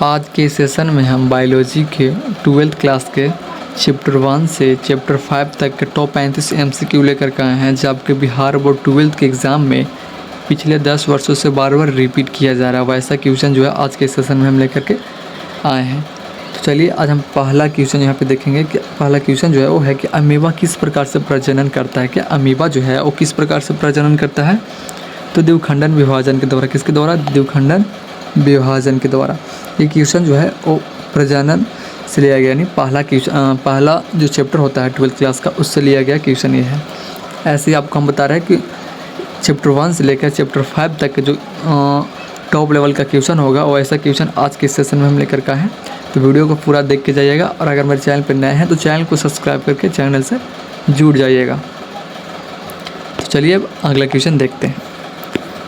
आज के सेशन में हम बायोलॉजी के 12th क्लास के चैप्टर 1 से चैप्टर 5 तक के टॉप 35 MCQ लेकर के आए हैं, जबकि बिहार बोर्ड 12th के एग्ज़ाम में पिछले 10 वर्षों से बार बार रिपीट किया जा रहा है। वैसा क्वेश्चन जो है आज के सेशन में हम लेकर के आए हैं। तो चलिए आज हम पहला क्वेश्चन यहाँ पे देखेंगे कि पहला क्वेश्चन जो है वो है कि अमीबा किस प्रकार से प्रजनन करता है। क्या अमीबा जो है वो किस प्रकार से प्रजनन करता है? तो द्विखंडन विभाजन के द्वारा। किसके द्वारा? द्विखंडन विभाजन के द्वारा। ये क्वेश्चन जो है वो प्रजनन से लिया गया, यानी पहला जो चैप्टर होता है 12th क्लास का उससे लिया गया क्वेश्चन ये है। ऐसे ही आपको हम बता रहे हैं कि चैप्टर 1 से लेकर चैप्टर 5 तक जो टॉप लेवल का क्वेश्चन होगा वो ऐसा क्वेश्चन आज के सेशन में हम लेकर के आए हैं। तो वीडियो को पूरा देख के जाइएगा, और अगर मेरे चैनल पर नए हैं तो चैनल को सब्सक्राइब करके चैनल से जुड़ जाइएगा। तो चलिए अब अगला क्वेश्चन देखते हैं।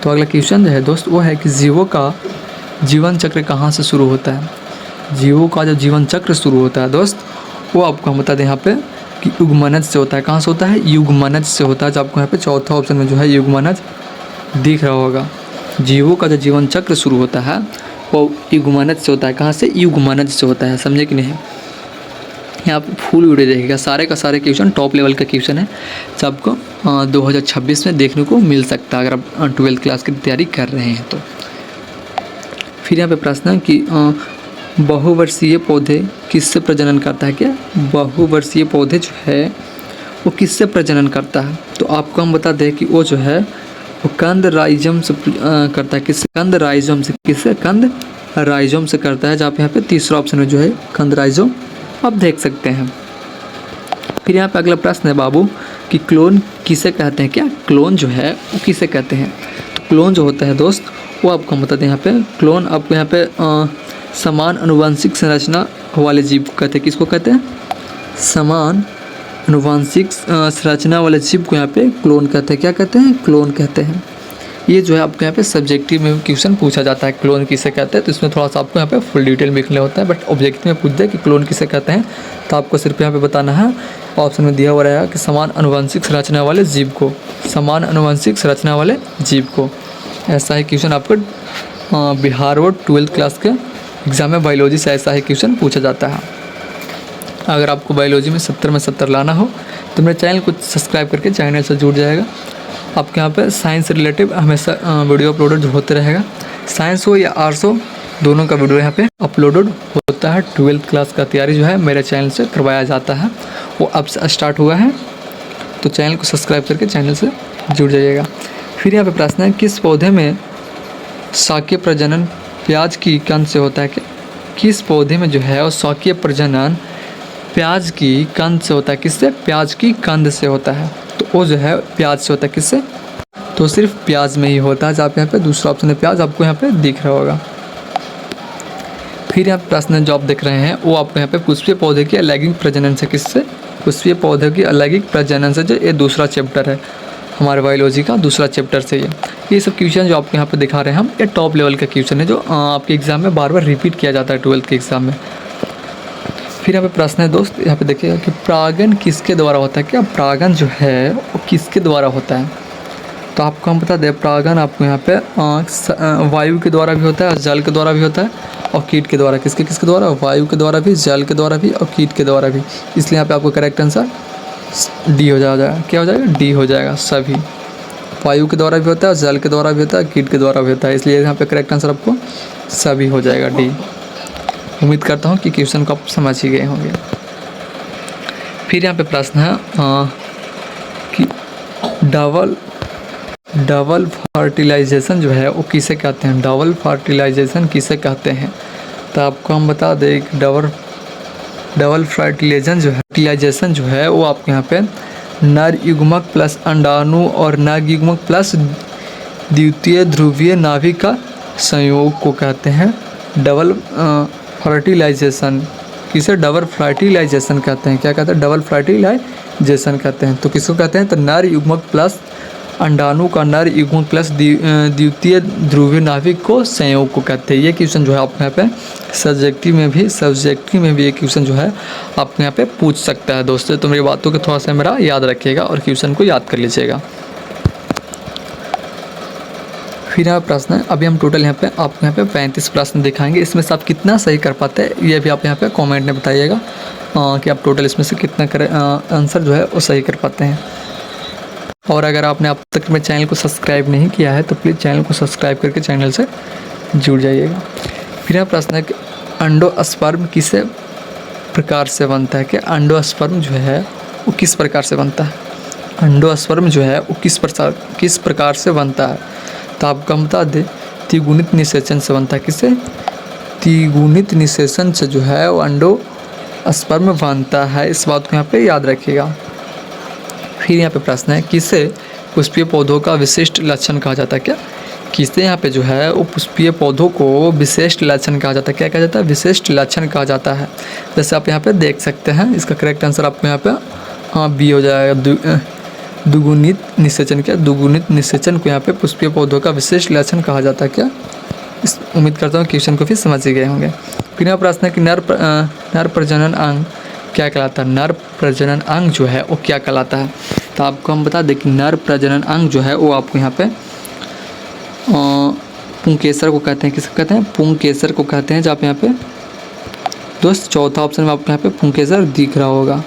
तो अगला क्वेश्चन जो है दोस्त वो है कि जीवों का जीवन चक्र कहाँ से शुरू होता है। जीवों का जो जीवन चक्र शुरू होता है दोस्त वो आपको हम बता दें यहाँ पे कि युग्मनज से होता है। कहाँ से होता है? युग्मनज से होता है। जो आपको यहाँ पे चौथा ऑप्शन में जो है युग्मनज दिख रहा होगा। जीवों का जो जीवन चक्र शुरू होता है वो युग्मनज से होता है। कहाँ से? युग्मनज से होता है। समझे कि नहीं? यहाँ पे फुल वीडियो देखिएगा, सारे का सारे क्वेश्चन टॉप लेवल का क्वेश्चन है जो आपको 2026 में देखने को मिल सकता है अगर आप 12th क्लास की तैयारी कर रहे हैं तो। फिर यहाँ पे प्रश्न है कि बहुवर्षीय पौधे किससे प्रजनन करता है। क्या बहुवर्षीय पौधे जो है वो किससे प्रजनन करता है? तो आपको हम बता दें कि वो जो है वो कंद राइजम से करता है। किससे? कंद राइजम से। किससे? कंद राइजम से करता है। जहाँ पे यहाँ पे तीसरा ऑप्शन में जो है कंद राइजम आप देख सकते हैं। फिर यहाँ पे अगला प्रश्न है बाबू कि क्लोन किसे कहते हैं। क्या क्लोन जो है वो किसे कहते हैं? तो क्लोन जो होता है दोस्त वो आपको हम बता दें यहाँ पे क्लोन आपको यहाँ पे समान अनुवांशिक संरचना वाले जीव को कहते हैं। किसको कहते हैं? समान अनुवांशिक संरचना वाले जीव को यहाँ पे क्लोन कहते हैं। क्या कहते हैं? क्लोन कहते हैं। ये जो है आपको यहाँ पे सब्जेक्टिव में क्वेश्चन पूछा जाता है क्लोन किसे कहते हैं, तो इसमें थोड़ा सा आपको यहाँ पे फुल डिटेल में लिखना होता है। बट ऑब्जेक्टिव में पूछ दे कि क्लोन किसे कहते हैं तो आपको सिर्फ यहाँ पे बताना है, ऑप्शन में दिया हुआ रहेगा कि समान अनुवांशिक संरचना वाले जीव को, समान अनुवांशिक संरचना वाले जीव को। ऐसा ही क्वेश्चन आपको बिहार बोर्ड 12th क्लास के एग्जाम में बायोलॉजी से ऐसा ही क्वेश्चन पूछा जाता है। अगर आपको बायोलॉजी में 70 में 70 लाना हो तो मेरे चैनल को सब्सक्राइब करके चैनल से जुड़ जाएगा। आपके यहाँ पे साइंस से रिलेटिव हमेशा वीडियो अपलोडेड होते रहेगा। साइंस हो या आर्ट्स हो दोनों का वीडियो यहाँ पे अपलोडेड होता है। 12th क्लास का तैयारी जो है मेरे चैनल से करवाया जाता है, वो अब से स्टार्ट हुआ है। तो चैनल को सब्सक्राइब करके चैनल से जुड़ जाइएगा। फिर यहाँ पे प्रश्न है किस पौधे में शाकीय प्रजनन प्याज की कंद से होता है। क्या किस पौधे में जो है वो शाकीय प्रजनन प्याज की कंद से होता है? किससे? प्याज की कंद से होता है। तो वो जो है प्याज से होता है। किससे? तो सिर्फ प्याज में ही होता है। जहाँ पे यहाँ पे दूसरा ऑप्शन है प्याज आपको यहाँ पे दिख रहा होगा। फिर यहाँ पे प्रश्न जो आप देख रहे हैं वो आपको यहाँ पे पुष्पीय पौधे की अलैंगिक प्रजनन से। किससे? पुष्पीय पौधे की अलैंगिक प्रजनन से। जो ये दूसरा चैप्टर है हमारे बायोलॉजी का, दूसरा चैप्टर से ये सब क्वेश्चन जो आपको यहाँ पे दिखा रहे हैं हम, ये टॉप लेवल का क्वेश्चन है जो आपके एग्जाम में बार बार रिपीट किया जाता है 12th के एग्जाम में। फिर यहाँ पे प्रश्न है दोस्त, यहाँ पे देखिएगा कि परागन किसके द्वारा होता है। क्या परागन जो है वो किसके द्वारा होता है? तो आपको हम बता दें परागन आपको यहाँ पे वायु के द्वारा भी होता है, जल के द्वारा भी होता है और कीट के द्वारा। किसके किसके द्वारा? वायु के द्वारा भी, जल के द्वारा भी और कीट के द्वारा भी। इसलिए यहाँ पे आपको करेक्ट आंसर डी हो जाएगा। क्या हो जाएगा? डी हो जाएगा। सभी वायु के द्वारा भी होता है, जल के द्वारा भी होता है, कीट के द्वारा भी होता है। इसलिए यहाँ पे करेक्ट आंसर आपको सभी हो जाएगा, डी। उम्मीद करता हूँ कि क्वेश्चन को आप समझ ही गए होंगे। फिर यहाँ पे प्रश्न है कि डबल फर्टिलाइजेशन जो है वो किसे कहते हैं। डबल फर्टिलाइजेशन किसे कहते हैं? तो आपको हम बता दें कि डबल फर्टिलाइजेशन जो है वो आपके यहाँ पे नर युग्मक प्लस अंडाणु और नर युग्मक प्लस द्वितीय ध्रुवीय नाभिक का संयोग को कहते हैं डबल फर्टिलाइजेशन। किसे? डबल फर्टिलाइजेशन कहते हैं। क्या कहते हैं? डबल फर्टिलाइजेशन कहते हैं। तो किसको कहते हैं? तो नर युग्मक प्लस अंडाणु का नर युग्मक प्लस द्वितीय ध्रुवीय नाभिक को संयोग को कहते हैं। ये क्वेश्चन जो है आपको यहाँ पे सब्जेक्टिव में भी ये क्वेश्चन जो है आपको यहाँ पे पूछ सकता है दोस्तों। तो मेरी बातों को थोड़ा सा मेरा याद रखिएगा और क्वेश्चन को याद कर लीजिएगा। फिर यहाँ प्रश्न है, अभी हम टोटल यहाँ पे आपको यहाँ पे 35 प्रश्न दिखाएंगे। इसमें से आप कितना सही कर पाते हैं ये भी आप यहाँ पे कमेंट में बताइएगा कि आप टोटल इसमें से कितना आंसर जो है वो सही कर पाते हैं। और अगर आपने अब तक मेरे चैनल को सब्सक्राइब नहीं किया है तो प्लीज़ चैनल को सब्सक्राइब करके चैनल से जुड़ जाइएगा। फिर यहाँ प्रश्न है कि अंडोस्पर्म किस प्रकार से बनता है? कि अंडोस्पर्म जो है वो किस प्रकार से बनता है? अंडोस्पर्म जो है वो किस प्रकार से बनता है? तो आपको हम बता दें, त्रिगुणित निषेचन से बनता है। किससे? त्रिगुणित निषेचन से जो है वो अंडोस्पर्म बनता है। इस बात को यहाँ पे याद रखिएगा। फिर यहाँ पे प्रश्न है, किसे पुष्पीय पौधों का विशिष्ट लक्षण कहा जाता है? क्या किसे यहाँ पे जो है वो पुष्पीय पौधों को विशिष्ट लक्षण कहा जाता है? क्या कहा जाता है? विशिष्ट लक्षण कहा जाता है। जैसे आप यहाँ पे देख सकते हैं, इसका करेक्ट आंसर आपको यहाँ पे बी हो जाएगा। दुगुणित निषेचन। क्या दुगुणित निषेचन को यहाँ पे पुष्पीय पौधों का विशिष्ट लक्षण कहा जाता है? क्या उम्मीद करता हूँ क्वेश्चन को फिर समझ गए होंगे। फिर यहाँ प्रश्न है कि नर प्रजनन अंग क्या कहलाता है? नर प्रजनन अंग जो है वो क्या कहलाता है? तो आपको हम बता दें कि नर प्रजनन अंग जो है वो आपको यहाँ पे पुंकेसर को कहते हैं। किसको कहते हैं? पुंकेसर को कहते हैं। जब आप यहाँ पे दोस्त चौथा ऑप्शन में आपको यहाँ पे पुंकेसर दिख रहा होगा।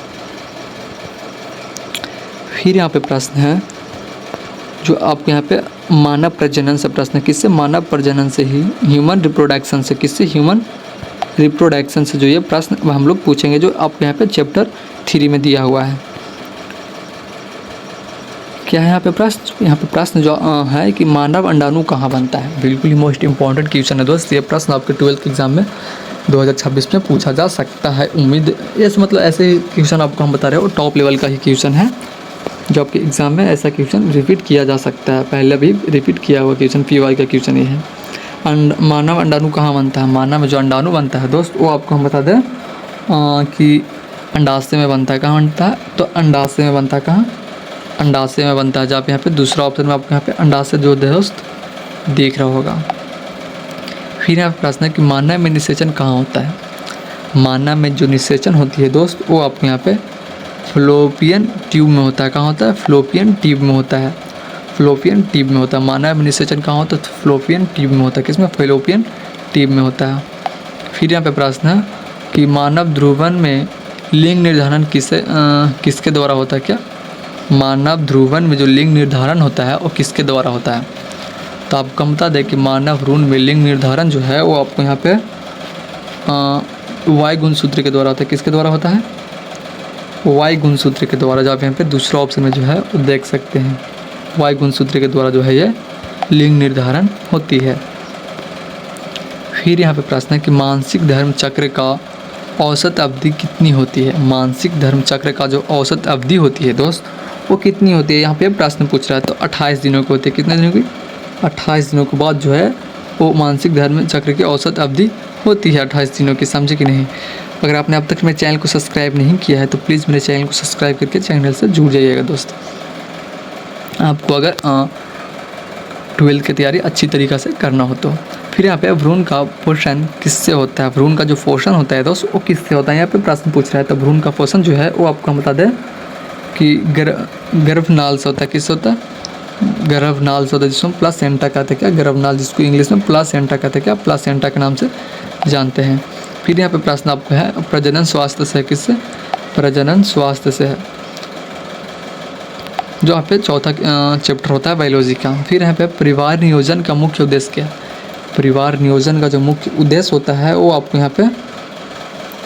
फिर यहाँ पे प्रश्न है जो आपके यहाँ पे मानव प्रजनन से प्रश्न है। किससे? मानव प्रजनन से ही, ह्यूमन रिप्रोडक्शन से। किससे? ह्यूमन रिप्रोडक्शन से जो ये प्रश्न हम लोग पूछेंगे, जो आपको यहाँ पे चैप्टर 3 में दिया हुआ है। क्या है यहाँ पे प्रश्न? यहाँ पे प्रश्न जो है कि मानव अंडाणु कहाँ बनता है? बिल्कुल ही मोस्ट इंपॉर्टेंट क्वेश्चन है दोस्त। ये प्रश्न आपके 12th एग्जाम में 2026 में पूछा जा सकता है। उम्मीद ऐसे मतलब ऐसे क्वेश्चन आपको हम बता रहे हो, टॉप लेवल का ही क्वेश्चन है जो आपके एग्जाम में ऐसा क्वेश्चन रिपीट किया जा सकता है। पहले भी रिपीट किया हुआ क्वेश्चन PY का क्वेश्चन ये है। मानव अंडाणु कहाँ बनता है? मानव में जो अंडाणु बनता है दोस्त वो आपको हम बता दें कि अंडाशय में बनता है। कहाँ बनता है? तो अंडाशय में बनता है। कहाँ? अंडाशय में बनता है। जब यहाँ पे दूसरा ऑप्शन में आपको यहाँ पे अंडाशय जो दोस्त देख रहा होगा। फिर यहाँ प्रश्न है कि मानव में निषेचन कहाँ होता है? मानव में जो निषेचन होती है दोस्त वो आपको यहाँ पे फ्लोपियन ट्यूब में होता है। कहाँ होता है? फ्लोपियन ट्यूब में होता है। फ्लोपियन ट्यूब में होता है। मानव में निषेचन कहाँ होता है? तो फ्लोपियन ट्यूब में होता है। किसमें? फ्लोपियन ट्यूब में होता है। फिर यहाँ पे प्रश्न है कि मानव ध्रुवन में लिंग निर्धारण किसके द्वारा होता है? क्या मानव ध्रुवन में जो लिंग निर्धारण होता है वो किसके द्वारा होता है? तो आपको हम बता दें कि मानव भ्रूण में लिंग निर्धारण जो है वो आपको यहाँ पे Y गुणसूत्र के द्वारा होता है। किसके द्वारा होता है? Y गुणसूत्र के द्वारा। जब आप यहाँ पे दूसरा ऑप्शन में जो है वो देख सकते हैं, Y गुणसूत्र के द्वारा जो है ये लिंग निर्धारण होती है। फिर यहाँ पे प्रश्न है कि मानसिक धर्म चक्र का औसत अवधि कितनी होती है? मानसिक धर्म चक्र का जो औसत अवधि होती है दोस्त वो कितनी होती है? यहाँ पे प्रश्न पूछ रहा है। तो 28 दिनों की होती है। कितने दिनों की? 28 दिनों के बाद जो है वो मानसिक धर्म चक्र की औसत अवधि होती है 28 दिनों की। समझे कि नहीं? अगर आपने अब तक मेरे चैनल को सब्सक्राइब नहीं किया है तो प्लीज़ मेरे चैनल को सब्सक्राइब करके चैनल से जुड़ जाइएगा दोस्त। आपको अगर 12th की तैयारी अच्छी तरीक़ा से करना हो तो। फिर यहाँ पे भ्रूण का पोषण किससे होता है? भ्रूण का जो पोषण होता है दोस्त वो किससे होता है? यहाँ पे प्रश्न पूछ रहा है। तो भ्रूण का पोषण जो है वो आपको हम बता दें कि गर्भनाल से होता है। किससे होता है? गर्भनाल से होता है, जिसको प्लासेंटा कहते हैं। क्या गर्भनाल, जिसको इंग्लिश में प्लासेंटा कहते हैं। क्या प्लासेंटा के नाम से जानते हैं। फिर यहाँ पे प्रश्न आपको है प्रजनन स्वास्थ्य से। किससे? प्रजनन स्वास्थ्य से है, जो यहाँ पे चौथा चैप्टर होता है बायोलॉजी का। फिर यहाँ पे परिवार नियोजन का मुख्य उद्देश्य क्या है? परिवार नियोजन का जो मुख्य उद्देश्य होता है वो आपको यहाँ पे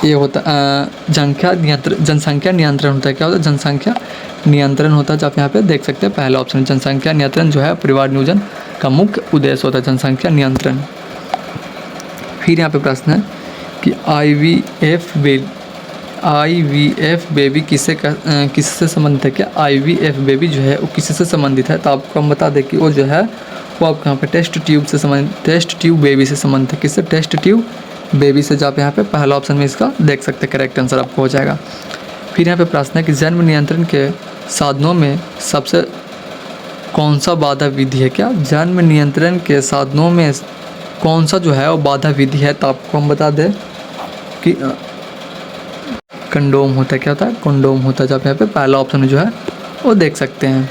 ये होता है जनसंख्या नियंत्रण होता है। क्या होता है? जनसंख्या नियंत्रण होता है। जो आप यहाँ पे देख सकते हैं पहला ऑप्शन, जनसंख्या नियंत्रण जो है परिवार नियोजन का मुख्य उद्देश्य होता है, जनसंख्या नियंत्रण। फिर यहाँ पे प्रश्न है कि IVF बेबी किससे संबंधित है? क्या IVF बेबी जो है वो किससे संबंधित है? तो आपको हम बता दें कि वो जो है वो आपको यहाँ पे टेस्ट ट्यूब बेबी से संबंधित है। किससे? टेस्ट ट्यूब बेबी से। जो आप यहाँ पे पहला ऑप्शन में इसका देख सकते हैं, करेक्ट आंसर आपको हो जाएगा। फिर यहाँ पे प्रश्न है कि जन्म नियंत्रण के साधनों में सबसे कौन सा बाधा विधि है? क्या जन्म नियंत्रण के साधनों में कौन सा जो है वो बाधा विधि है? तो आपको हम बता दें कि कंडोम होता है। क्या होता है? कंडोम होता है। जब यहाँ पे पहला ऑप्शन जो है वो देख सकते हैं।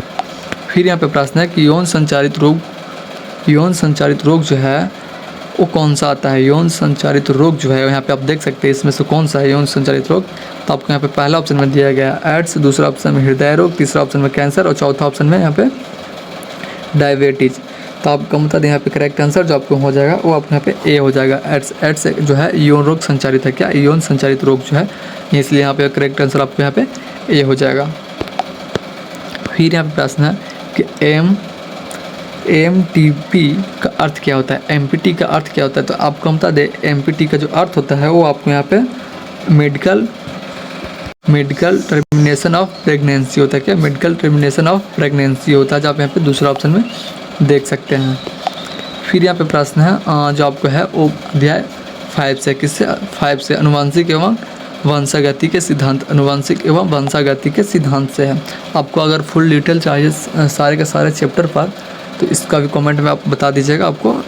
फिर यहाँ पे प्रश्न है कि यौन संचारित रोग यौन संचारित रोग जो है वो कौन सा आता है? यौन संचारित रोग जो है यहाँ पे आप देख सकते हैं इसमें से कौन सा है यौन संचारित रोग। तो आपको यहाँ पे पहला ऑप्शन में दिया गया है एड्स, दूसरा ऑप्शन में हृदय रोग, तीसरा ऑप्शन में कैंसर और चौथा ऑप्शन में यहाँ पे डायबिटीज। तो आपको बता दें यहाँ पे करेक्ट आंसर जो आपको हो जाएगा वो आपको यहाँ पे ए हो जाएगा। एड्स जो है यौन रोग संचारित है, क्या यौन संचारित रोग जो है, इसलिए यहाँ पे करेक्ट आंसर आपको यहाँ पे ए हो जाएगा। फिर यहाँ पे प्रश्न है कि MTP का अर्थ क्या होता है? MPT का अर्थ क्या होता है? तो आपको बता दें MPT का जो अर्थ होता है वो आपको यहाँ पे मेडिकल टर्मिनेशन ऑफ प्रेगनेंसी होता है, क्या मेडिकल टर्मिनेशन ऑफ प्रेगनेंसी होता है, जो आप यहाँ पे दूसरा ऑप्शन में देख सकते हैं। फिर यहाँ पे प्रश्न है जो आपको है वो अध्याय 5 से, किससे 5 से अनुवांशिक एवं वंशागति के सिद्धांत, अनुवांशिक एवं वंशागति के सिद्धांत से है। आपको अगर फुल डिटेल चाहिए सारे के सारे चैप्टर पर तो इसका भी कमेंट में आप बता दीजिएगा, आपको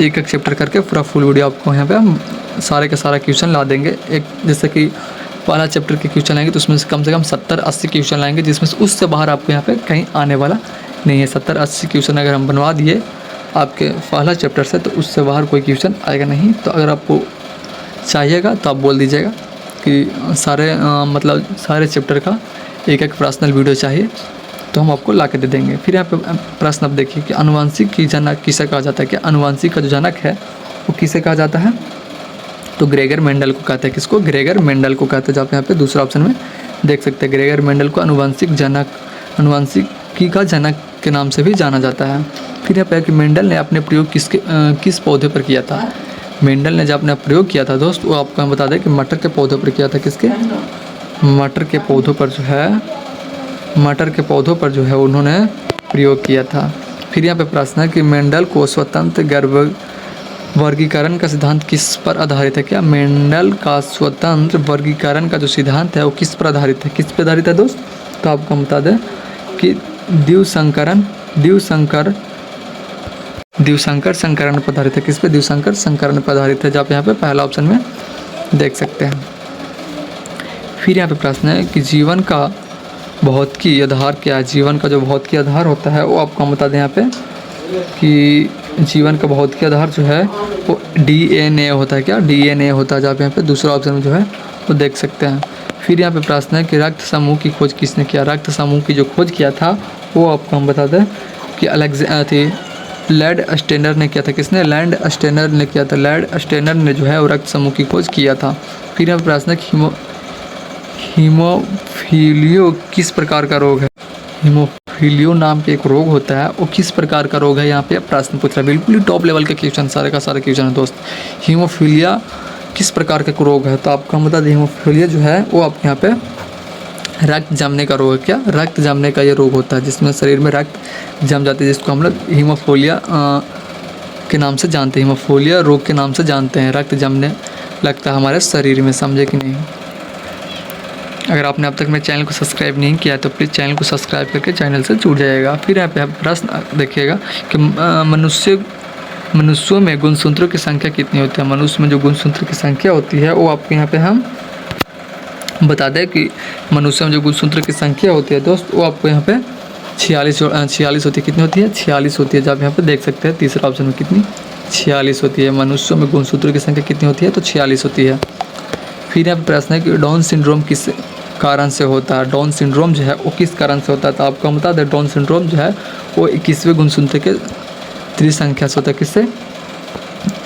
एक एक चैप्टर करके पूरा फुल वीडियो आपको यहाँ पे हम सारे का सारा क्वेश्चन ला देंगे। एक जैसे कि पहला चैप्टर के क्वेश्चन लाएंगे तो उसमें से कम 70-80 क्वेश्चन लाएंगे, जिसमें से उससे बाहर आपको यहाँ पे कहीं आने वाला नहीं है। 70-80 क्वेश्चन अगर हम बनवा दिए आपके पहला चैप्टर से तो उससे बाहर कोई क्वेश्चन आएगा नहीं। तो अगर आपको चाहिएगा तो आप बोल दीजिएगा कि सारे सारे चैप्टर का एक एक पर्सनल वीडियो चाहिए तो हम आपको ला के दे देंगे। फिर यहाँ पे प्रश्न आप देखिए कि अनुवांशिक की जनक किसे कहा जाता है? क्या अनुवांशिक का जो जनक है वो किसे कहा जाता है? तो ग्रेगर मेंडल को कहते हैं। किसको? ग्रेगर मेंडल को कहते हैं, जहाँ पे यहाँ पे दूसरा ऑप्शन में देख सकते हैं। ग्रेगर मेंडल को अनुवांशिकी का जनक के नाम से भी जाना जाता है। फिर यहाँ पे कि मेंडल ने अपने प्रयोग किस पौधे पर किया था? मेंडल ने जब अपना प्रयोग किया था दोस्त वो आपको हम बता दें कि मटर के पौधों पर किया था। किसके? मटर के पौधों पर जो है उन्होंने प्रयोग किया था। फिर यहाँ पे प्रश्न है कि मेंडल को स्वतंत्र गर्भ वर्गीकरण का सिद्धांत किस पर आधारित है? क्या मेंडल का स्वतंत्र वर्गीकरण का जो सिद्धांत है वो किस पर आधारित है? किस पर आधारित है दोस्त? तो आपको बता दें कि द्विसंकर संकरण पर आधारित है। किस पे? द्विसंकर संकरण पर आधारित है, जहाँ पे यहाँ पे पहला ऑप्शन में देख सकते हैं। फिर यहाँ पे प्रश्न है कि जीवन का भौतिकी आधार क्या है? जीवन का जो भौतिकी आधार होता है वो आपको हम बता दें यहाँ पे कि जीवन का भौतिकी आधार जो है वो DNA होता है। क्या? DNA होता है, जहाँ पे यहाँ पे दूसरा ऑप्शन में जो है वो देख सकते हैं। फिर यहाँ पे प्रश्न है कि रक्त समूह की खोज किसने किया? रक्त समूह की जो खोज किया था वो आपको हम बता दें कि लैंड स्टेनर ने किया था। किसने? लैंड स्टेनर ने किया था। लैंड स्टेनर ने जो है वो रक्त समूह की खोज किया था। फिर यहाँ पे प्रश्न है कि हीमोफीलियो किस प्रकार का रोग है? हीमोफीलियो नाम के एक रोग होता है, वो किस प्रकार का रोग है? यहाँ पे प्रश्न पूछ रहा है, बिल्कुल ही टॉप लेवल के क्वेश्चन, सारे का सारे क्वेश्चन है दोस्त। हीमोफीलिया किस प्रकार का रोग है? तो आपको हम बता दें हीमोफीलिया जो है वो आपके यहाँ पे रक्त जमने का रोग है। क्या? रक्त जमने का ये रोग होता है जिसमें शरीर में रक्त जम जाती है, जिसको हम लोग हीमोफीलिया के नाम से जानते हैं, हीमोफीलिया रोग के नाम से जानते हैं। रक्त जमने लगता है हमारे शरीर में, समझे कि नहीं? अगर आपने अब तक मेरे चैनल को सब्सक्राइब नहीं किया तो प्लीज़ चैनल को सब्सक्राइब करके चैनल से जुड़ जाइएगा। फिर यहाँ पे आप प्रश्न देखिएगा कि मनुष्यों में गुणसूत्रों की संख्या कितनी होती है? मनुष्य में जो गुणसूत्र की संख्या होती है वो आपको यहाँ पे हम बता दें कि मनुष्य में जो गुणसूत्र की संख्या होती है दोस्त वो आपको यहाँ पे 46 होती है। कितनी होती है? 46 होती है, जब यहाँ पे देख सकते हैं तीसरा ऑप्शन में कितनी 46 होती है। मनुष्यों में गुणसूत्र की संख्या कितनी होती है? तो 46 होती है। फिर यहाँ पे प्रश्न है कि डाउन सिंड्रोम किस कारण से होता है? डाउन सिंड्रोम जो है वो किस कारण से होता है? तो आपको हम बता दें डाउन सिंड्रोम जो है वो 21वें गुणसूत्र के त्रिसंख्या से होता है। किससे?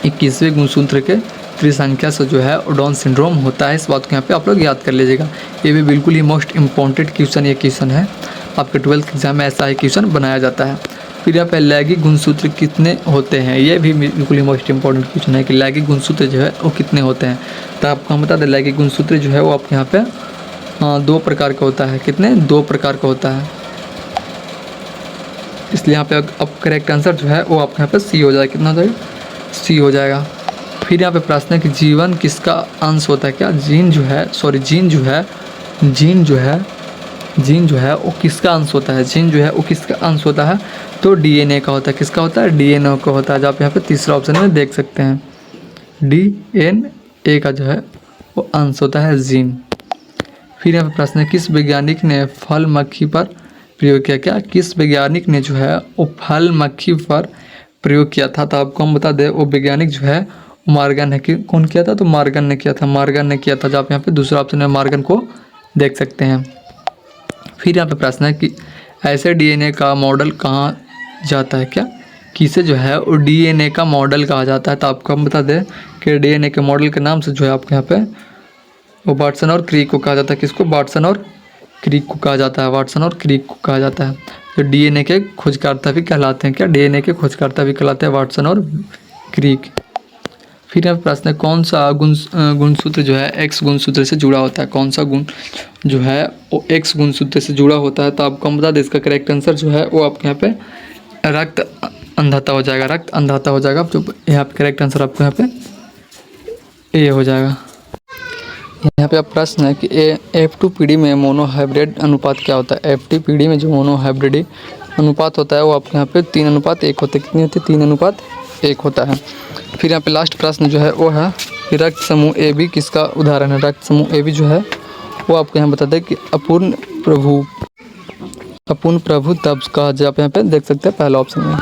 21वें गुणसूत्र के त्रिसंख्या से जो है डाउन सिंड्रोम होता है। इस बात को यहाँ पे आप लोग याद कर लीजिएगा। ये भी बिल्कुल ही मोस्ट इम्पॉर्टेंट क्वेश्चन ये क्वेश्चन है, आपके 12th एग्जाम में ऐसा ही क्वेश्चन बनाया जाता है। फिर यहाँ पे लैंगिक गुणसूत्र कितने होते हैं? ये भी बिल्कुल ही मोस्ट इंपॉर्टेंट क्वेश्चन है कि लैंगिक गुणसूत्र जो है वो कितने होते हैं? तो आपको हम बता दें लैंगिक गुणसूत्र जो है वो आपके यहाँ पे 2 प्रकार का होता है। कितने? 2 प्रकार का होता है, इसलिए यहाँ पे अब करेक्ट आंसर जो है वो आपके यहाँ पे सी हो जाएगा। कितना हो जाएगा? सी हो जाएगा। फिर यहाँ पे प्रश्न है कि जीवन किसका अंश होता है? क्या जीन जो है वो किसका अंश होता है? जीन जो है वो किसका अंश होता है? तो DNA का होता है। किसका होता है? DNA का होता है, जहाँ पे यहाँ पे तीसरा ऑप्शन में देख सकते हैं DNA का जो है वो अंश होता है जीन। फिर यहाँ पे प्रश्न है किस वैज्ञानिक ने फल मक्खी पर प्रयोग किया। क्या किस वैज्ञानिक ने जो है वो फल मक्खी पर प्रयोग किया था? तो आपको हम बता दें वो वैज्ञानिक जो है मॉर्गन है। कि कौन किया था? तो मॉर्गन ने किया था। मॉर्गन ने किया था। जब आप यहाँ पे दूसरा ऑप्शन है मॉर्गन को देख सकते हैं। फिर यहाँ पे प्रश्न है कि ऐसे डीएनए का मॉडल कहा जाता है? क्या किसे जो है वो डीएनए का मॉडल कहा जाता है? तो आपको हम बता दें कि डीएनए के मॉडल के नाम से जो है आपको यहाँ पे वो वाटसन और क्रिक को कहा जाता है। किसको? वाटसन और क्रिक को कहा जाता है। वाटसन और क्रिक को कहा जाता है। तो डीएनए के खोजकर्ता भी कहलाते हैं। क्या डीएनए के खोजकर्ता भी कहलाते हैं वाटसन और क्रिक। फिर यहाँ प्रश्न है कौन सा गुणसूत्र जो है एक्स गुणसूत्र से जुड़ा होता है? कौन सा गुण जो है वो एक्स गुणसूत्र से जुड़ा होता है? तो आपको हम बता दें इसका करेक्ट आंसर जो है वो आपके यहाँ पे रक्त अंधता हो जाएगा। रक्त अंधता हो जाएगा। जो यहाँ पे करेक्ट आंसर आपको यहाँ पे ए हो जाएगा। यहाँ पे आप प्रश्न है कि F2 पीढ़ी में मोनोहाइब्रिड अनुपात क्या होता है? F2 पीढ़ी में जो मोनोहाइब्रिड अनुपात होता है वो आपके यहाँ पे 3:1 होता है। कितनी होती है? 3:1 होता है। फिर यहाँ पे लास्ट प्रश्न जो है वो है कि रक्त समूह AB किसका उदाहरण है? रक्त समूह AB जो है वो आपको यहाँ बता दें कि अपूर्ण प्रभु तब का, जो आप यहाँ पे देख सकते हैं पहला ऑप्शन में।